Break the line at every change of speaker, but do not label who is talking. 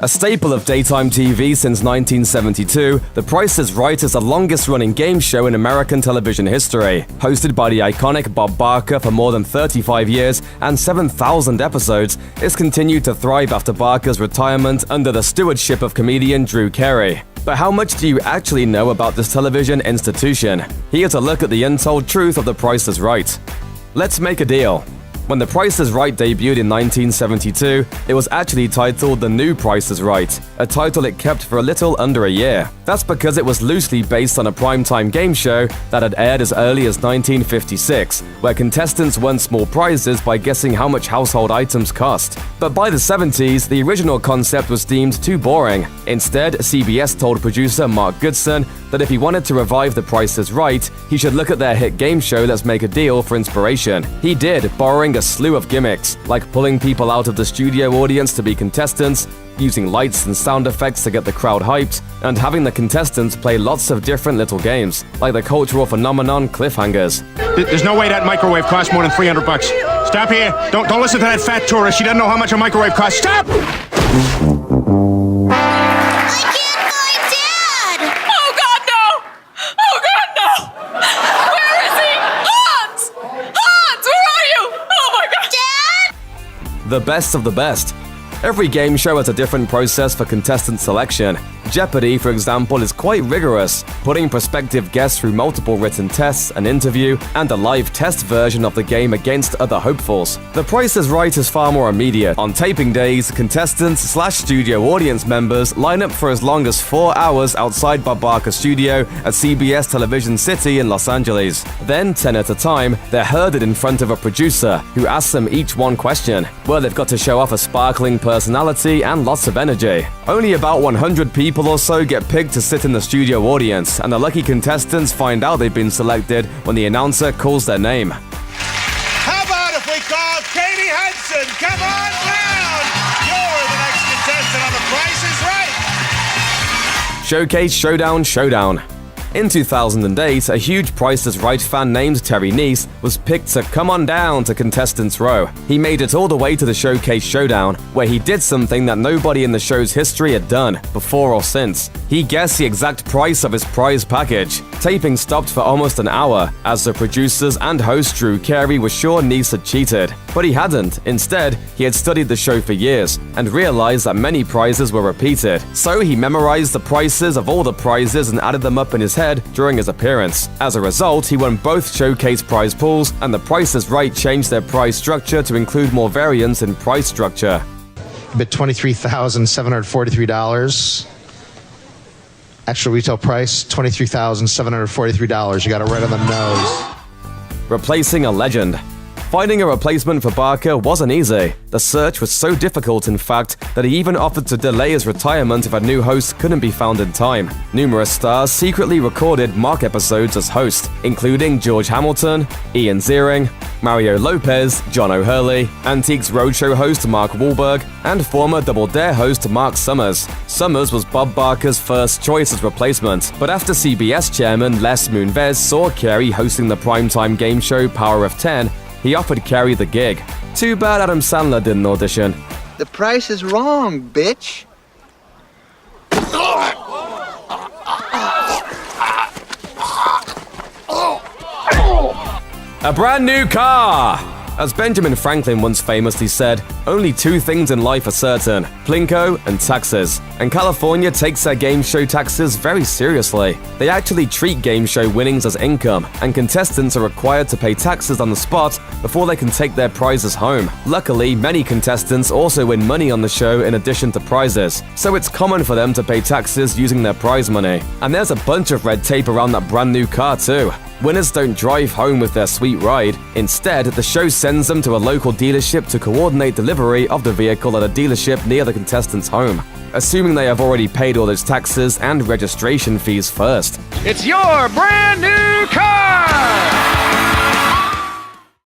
A staple of daytime TV since 1972, The Price is Right is the longest-running game show in American television history. Hosted by the iconic Bob Barker for more than 35 years and 7,000 episodes, it's continued to thrive after Barker's retirement under the stewardship of comedian Drew Carey. But how much do you actually know about this television institution? Here's a look at the untold truth of The Price is Right. Let's make a deal. When The Price is Right debuted in 1972, it was actually titled The New Price is Right, a title it kept for a little under a year. That's because it was loosely based on a primetime game show that had aired as early as 1956, where contestants won small prizes by guessing how much household items cost. But by the 70s, the original concept was deemed too boring. Instead, CBS told producer Mark Goodson that if he wanted to revive The Price is Right, he should look at their hit game show Let's Make a Deal for inspiration. He did, borrowing a slew of gimmicks, like pulling people out of the studio audience to be contestants, using lights and sound effects to get the crowd hyped, and having the contestants play lots of different little games, like the cultural phenomenon cliffhangers.
There's no way that microwave costs more than $300. Stop here. Don't listen to that fat tourist. She doesn't know how much a microwave costs. Stop!
The best of the best. Every game show has a different process for contestant selection. Jeopardy, for example, is quite rigorous, putting prospective guests through multiple written tests, an interview, and a live test version of the game against other hopefuls. The Price is Right is far more immediate. On taping days, contestants/studio audience members line up for as long as 4 hours outside Bob Barker's studio at CBS Television City in Los Angeles. Then, 10 at a time, they're herded in front of a producer who asks them each one question. Well, they've got to show off a sparkling personality and lots of energy. Only about 100 people or so get picked to sit in the studio audience, and the lucky contestants find out they've been selected when the announcer calls their name.
How about if we call Katie Hudson? Come on down! You're the next contestant on The Price is Right!
Showcase, showdown. In 2008, a huge Price is Right fan named Terry Neese was picked to come on down to Contestants Row. He made it all the way to the Showcase Showdown, where he did something that nobody in the show's history had done, before or since. He guessed the exact price of his prize package. Taping stopped for almost an hour, as the producers and host Drew Carey were sure Neese had cheated. But he hadn't. Instead, he had studied the show for years, and realized that many prizes were repeated. So he memorized the prices of all the prizes and added them up in his head during his appearance. As a result, he won both showcase prize pools, and The Price is Right changed their prize structure to include more variance in price structure.
Bid $23,743. Actual retail price, $23,743. You got it right on the nose.
Replacing a legend. Finding a replacement for Barker wasn't easy. The search was so difficult, in fact, that he even offered to delay his retirement if a new host couldn't be found in time. Numerous stars secretly recorded mock episodes as host, including George Hamilton, Ian Ziering, Mario Lopez, John O'Hurley, Antiques Roadshow host Mark Wahlberg, and former Double Dare host Mark Summers. Summers was Bob Barker's first choice as replacement, but after CBS chairman Les Moonves saw Carey hosting the primetime game show Power of 10, he offered Carey the gig. Too bad Adam Sandler didn't audition.
The price is wrong, bitch.
A brand new car! As Benjamin Franklin once famously said, only two things in life are certain: Plinko and taxes. And California takes their game show taxes very seriously. They actually treat game show winnings as income, and contestants are required to pay taxes on the spot before they can take their prizes home. Luckily, many contestants also win money on the show in addition to prizes, so it's common for them to pay taxes using their prize money. And there's a bunch of red tape around that brand new car too. Winners don't drive home with their sweet ride. Instead, the show sends them to a local dealership to coordinate delivery of the vehicle at a dealership near the contestant's home, assuming they have already paid all those taxes and registration fees first.
It's your brand new car!